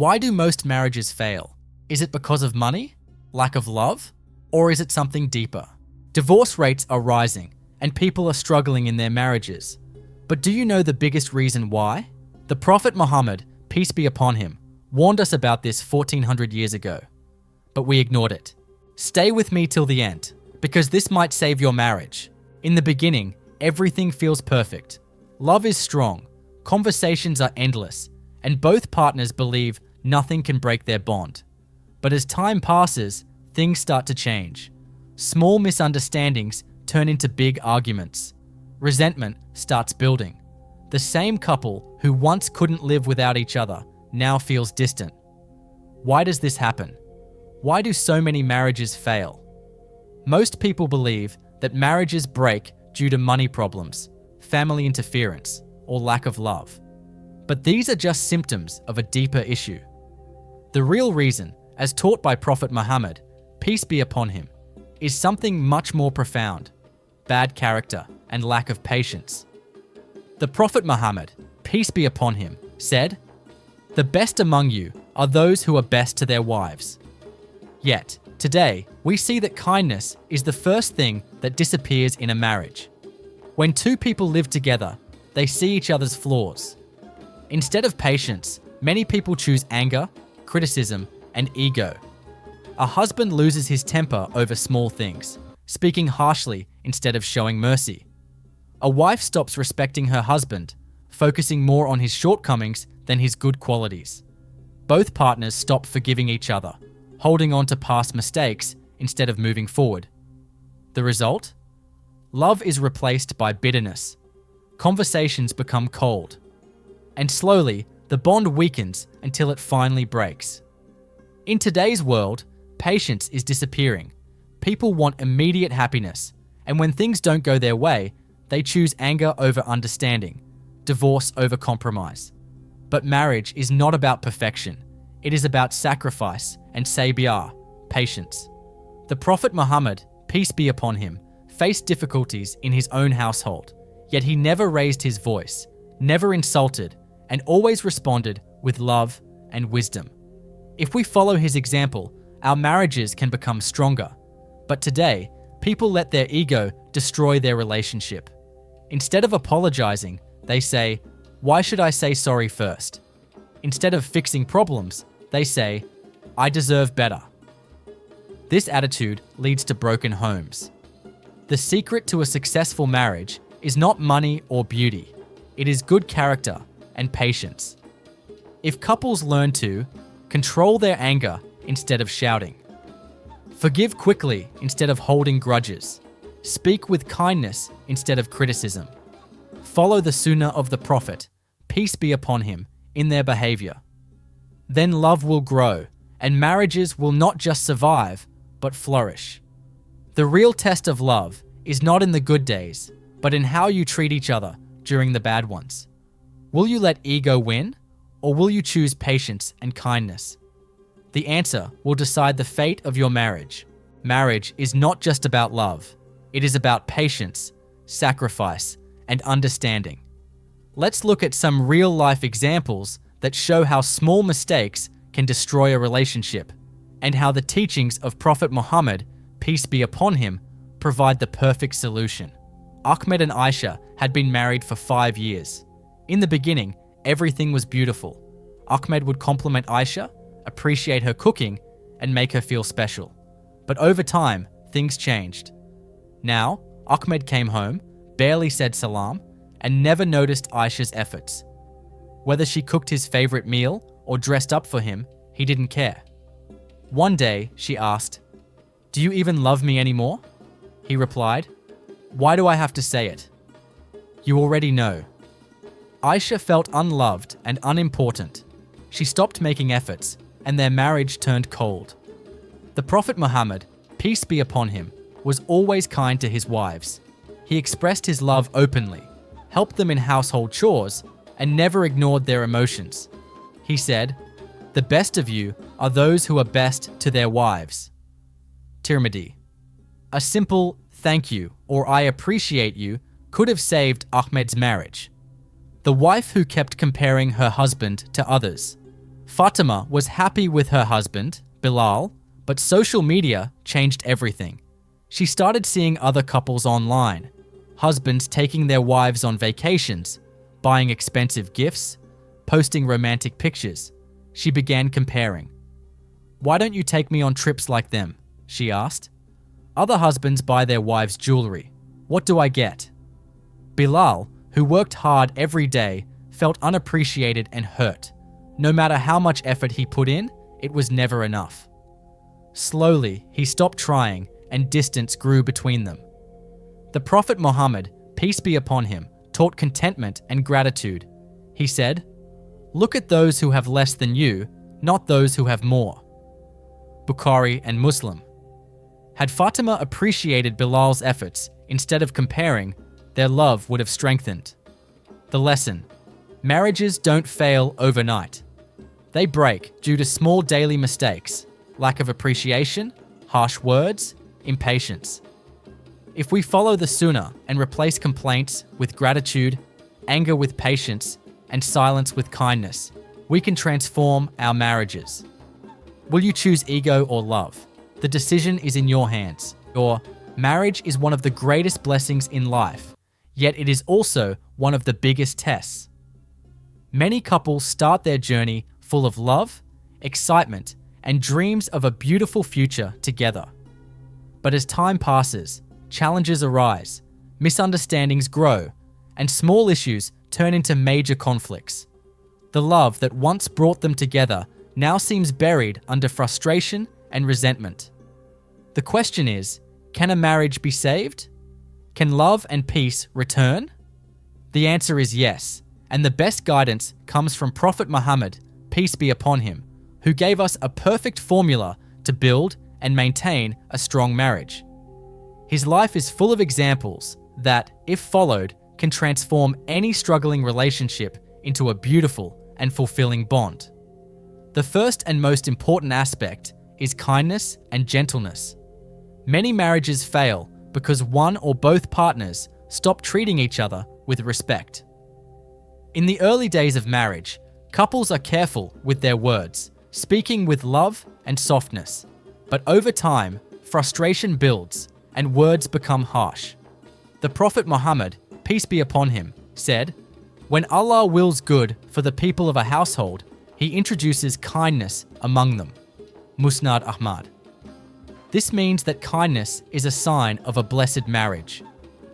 Why do most marriages fail? Is it because of money, lack of love, or is it something deeper? Divorce rates are rising and people are struggling in their marriages. But do you know the biggest reason why? The Prophet Muhammad, peace be upon him, warned us about this 1400 years ago, but we ignored it. Stay with me till the end, because this might save your marriage. In the beginning, everything feels perfect. Love is strong, conversations are endless, and both partners believe nothing can break their bond. But as time passes, things start to change. Small misunderstandings turn into big arguments. Resentment starts building. The same couple who once couldn't live without each other now feels distant. Why does this happen? Why do so many marriages fail? Most people believe that marriages break due to money problems, family interference, or lack of love. But these are just symptoms of a deeper issue. The real reason, as taught by Prophet Muhammad, peace be upon him, is something much more profound: bad character and lack of patience. The Prophet Muhammad, peace be upon him, said, "The best among you are those who are best to their wives." Yet, today, we see that kindness is the first thing that disappears in a marriage. When two people live together, they see each other's flaws. Instead of patience, many people choose anger, criticism, and ego. A husband loses his temper over small things, speaking harshly instead of showing mercy. A wife stops respecting her husband, focusing more on his shortcomings than his good qualities. Both partners stop forgiving each other, holding on to past mistakes instead of moving forward. The result? Love is replaced by bitterness. Conversations become cold. And slowly, the bond weakens until it finally breaks. In today's world, patience is disappearing. People want immediate happiness, and when things don't go their way, they choose anger over understanding, divorce over compromise. But marriage is not about perfection. It is about sacrifice and sabiyah, patience. The Prophet Muhammad, peace be upon him, faced difficulties in his own household, yet he never raised his voice, never insulted, and always responded with love and wisdom. If we follow his example, our marriages can become stronger. But today, people let their ego destroy their relationship. Instead of apologizing, they say, "Why should I say sorry first?" Instead of fixing problems, they say, "I deserve better." This attitude leads to broken homes. The secret to a successful marriage is not money or beauty. It is good character and patience. If couples learn to control their anger instead of shouting, forgive quickly instead of holding grudges, speak with kindness instead of criticism, follow the sunnah of the Prophet, peace be upon him, in their behavior, then love will grow and marriages will not just survive, but flourish. The real test of love is not in the good days, but in how you treat each other during the bad ones. Will you let ego win, or will you choose patience and kindness? The answer will decide the fate of your marriage. Marriage is not just about love. It is about patience, sacrifice, and understanding. Let's look at some real-life examples that show how small mistakes can destroy a relationship, and how the teachings of Prophet Muhammad, peace be upon him, provide the perfect solution. Ahmed and Aisha had been married for 5 years. In the beginning, everything was beautiful. Ahmed would compliment Aisha, appreciate her cooking, and make her feel special. But over time, things changed. Now, Ahmed came home, barely said salam, and never noticed Aisha's efforts. Whether she cooked his favorite meal or dressed up for him, he didn't care. One day, she asked, "Do you even love me anymore?" He replied, "Why do I have to say it? You already know." Aisha felt unloved and unimportant. She stopped making efforts, and their marriage turned cold. The Prophet Muhammad, peace be upon him, was always kind to his wives. He expressed his love openly, helped them in household chores, and never ignored their emotions. He said, "The best of you are those who are best to their wives." Tirmidhi. A simple "thank you" or "I appreciate you" could have saved Ahmed's marriage. The wife who kept comparing her husband to others, Fatima was happy with her husband, Bilal, but social media changed everything. She started seeing other couples online, husbands taking their wives on vacations, buying expensive gifts, posting romantic pictures. She began comparing. "Why don't you take me on trips like them?" she asked. "Other husbands buy their wives jewelry. What do I get?" Bilal, who worked hard every day, felt unappreciated and hurt. No matter how much effort he put in, it was never enough. Slowly, he stopped trying and distance grew between them. The Prophet Muhammad, peace be upon him, taught contentment and gratitude. He said, "Look at those who have less than you, not those who have more." Bukhari and Muslim. Had Fatima appreciated Bilal's efforts instead of comparing, their love would have strengthened. The lesson: marriages don't fail overnight. They break due to small daily mistakes, lack of appreciation, harsh words, impatience. If we follow the Sunnah and replace complaints with gratitude, anger with patience, and silence with kindness, we can transform our marriages. Will you choose ego or love? The decision is in your hands. Your marriage is one of the greatest blessings in life, yet it is also one of the biggest tests. Many couples start their journey full of love, excitement, and dreams of a beautiful future together. But as time passes, challenges arise, misunderstandings grow, and small issues turn into major conflicts. The love that once brought them together now seems buried under frustration and resentment. The question is, can a marriage be saved? Can love and peace return? The answer is yes, and the best guidance comes from Prophet Muhammad, peace be upon him, who gave us a perfect formula to build and maintain a strong marriage. His life is full of examples that, if followed, can transform any struggling relationship into a beautiful and fulfilling bond. The first and most important aspect is kindness and gentleness. Many marriages fail because one or both partners stop treating each other with respect. In the early days of marriage, couples are careful with their words, speaking with love and softness. But over time, frustration builds and words become harsh. The Prophet Muhammad, peace be upon him, said, "When Allah wills good for the people of a household, He introduces kindness among them." Musnad Ahmad. This means that kindness is a sign of a blessed marriage.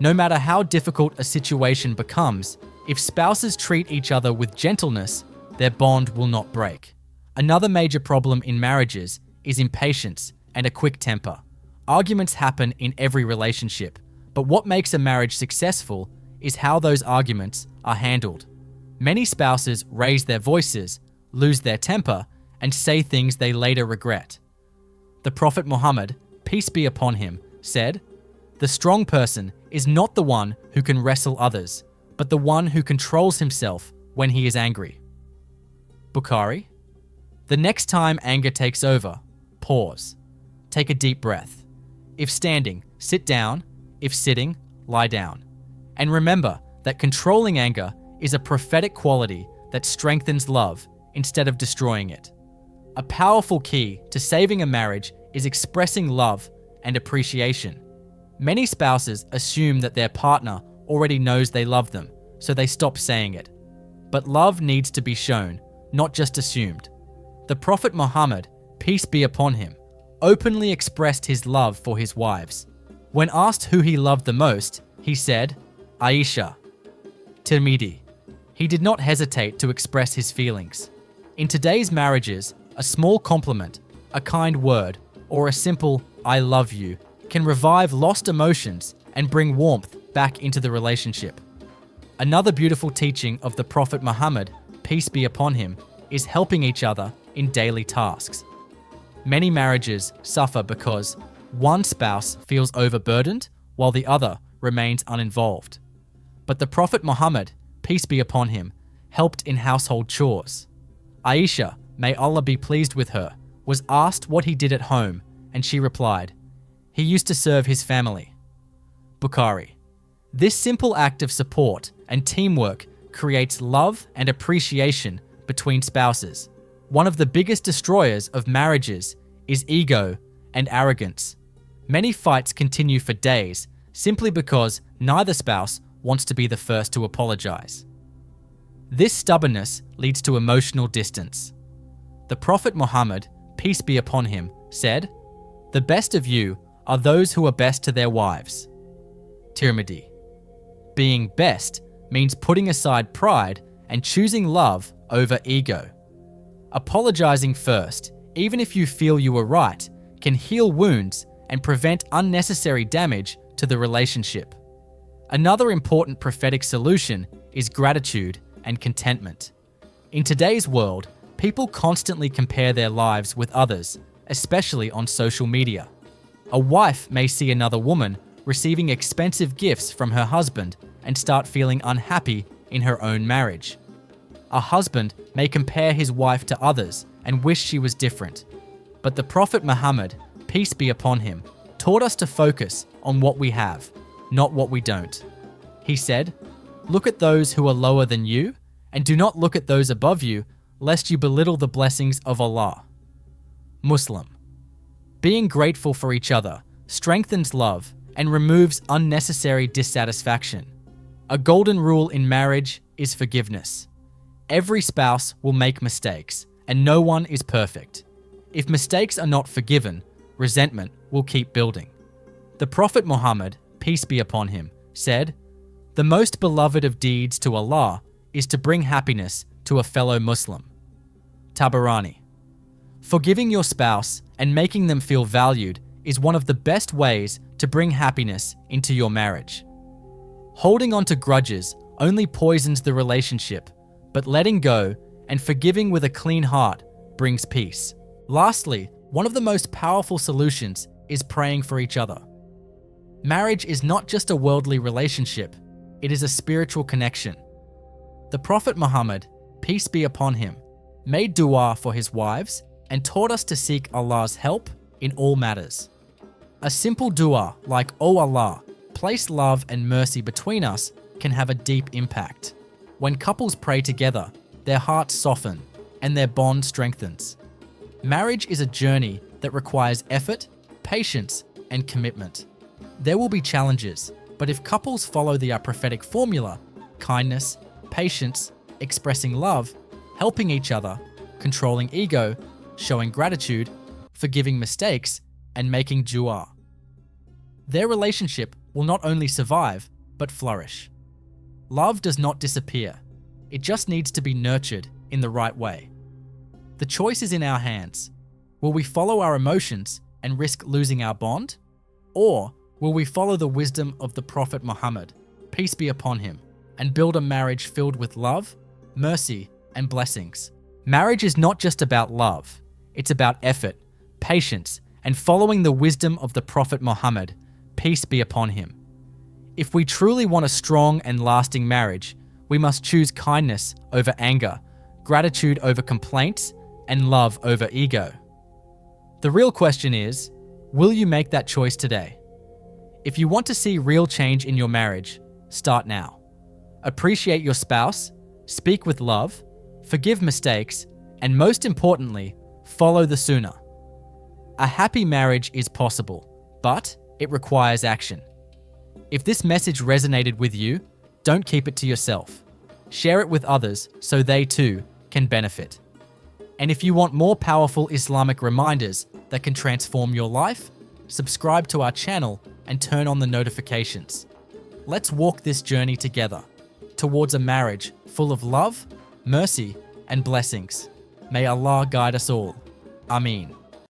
No matter how difficult a situation becomes, if spouses treat each other with gentleness, their bond will not break. Another major problem in marriages is impatience and a quick temper. Arguments happen in every relationship, but what makes a marriage successful is how those arguments are handled. Many spouses raise their voices, lose their temper, and say things they later regret. The Prophet Muhammad, peace be upon him, said, "The strong person is not the one who can wrestle others, but the one who controls himself when he is angry." Bukhari. The next time anger takes over, pause. Take a deep breath. If standing, sit down. If sitting, lie down. And remember that controlling anger is a prophetic quality that strengthens love instead of destroying it. A powerful key to saving a marriage is expressing love and appreciation. Many spouses assume that their partner already knows they love them, so they stop saying it. But love needs to be shown, not just assumed. The Prophet Muhammad, peace be upon him, openly expressed his love for his wives. When asked who he loved the most, he said, "Aisha." Tirmidhi. He did not hesitate to express his feelings. In today's marriages, a small compliment, a kind word, or a simple "I love you" can revive lost emotions and bring warmth back into the relationship. Another beautiful teaching of the Prophet Muhammad, peace be upon him, is helping each other in daily tasks. Many marriages suffer because one spouse feels overburdened while the other remains uninvolved. But the Prophet Muhammad, peace be upon him, helped in household chores. Aisha, may Allah be pleased with her, was asked what he did at home, and she replied, "He used to serve his family." Bukhari. This simple act of support and teamwork creates love and appreciation between spouses. One of the biggest destroyers of marriages is ego and arrogance. Many fights continue for days simply because neither spouse wants to be the first to apologize. This stubbornness leads to emotional distance. The Prophet Muhammad, peace be upon him, said, "The best of you are those who are best to their wives." Tirmidhi. Being best means putting aside pride and choosing love over ego. Apologizing first, even if you feel you were right, can heal wounds and prevent unnecessary damage to the relationship. Another important prophetic solution is gratitude and contentment. In today's world, people constantly compare their lives with others, especially on social media. A wife may see another woman receiving expensive gifts from her husband and start feeling unhappy in her own marriage. A husband may compare his wife to others and wish she was different. But the Prophet Muhammad, peace be upon him, taught us to focus on what we have, not what we don't. He said, "Look at those who are lower than you, and do not look at those above you, lest you belittle the blessings of Allah." Muslim. Being grateful for each other strengthens love and removes unnecessary dissatisfaction. A golden rule in marriage is forgiveness. Every spouse will make mistakes, and no one is perfect. If mistakes are not forgiven, resentment will keep building. The Prophet Muhammad, peace be upon him, said, "The most beloved of deeds to Allah is to bring happiness to a fellow Muslim." Tabarani. Forgiving your spouse and making them feel valued is one of the best ways to bring happiness into your marriage. Holding on to grudges only poisons the relationship, but letting go and forgiving with a clean heart brings peace. Lastly, one of the most powerful solutions is praying for each other. Marriage is not just a worldly relationship, it is a spiritual connection. The Prophet Muhammad, peace be upon him, made dua for his wives and taught us to seek Allah's help in all matters. A simple dua like, "O Allah, place love and mercy between us," can have a deep impact. When couples pray together, their hearts soften and their bond strengthens. Marriage is a journey that requires effort, patience, and commitment. There will be challenges, but if couples follow the prophetic formula, kindness, patience, expressing love, helping each other, controlling ego, showing gratitude, forgiving mistakes, and making dua, their relationship will not only survive, but flourish. Love does not disappear. It just needs to be nurtured in the right way. The choice is in our hands. Will we follow our emotions and risk losing our bond? Or will we follow the wisdom of the Prophet Muhammad, peace be upon him, and build a marriage filled with love, mercy, and blessings? Marriage is not just about love. It's about effort, patience, and following the wisdom of the Prophet Muhammad, peace be upon him. If we truly want a strong and lasting marriage, we must choose kindness over anger, gratitude over complaints, and love over ego. The real question is, will you make that choice today? If you want to see real change in your marriage, start now. Appreciate your spouse, speak with love, forgive mistakes, and most importantly, follow the sunnah. A happy marriage is possible, but it requires action. If this message resonated with you, don't keep it to yourself. Share it with others so they too can benefit. And if you want more powerful Islamic reminders that can transform your life, subscribe to our channel and turn on the notifications. Let's walk this journey together towards a marriage full of love, mercy, and blessings. May Allah guide us all. Ameen.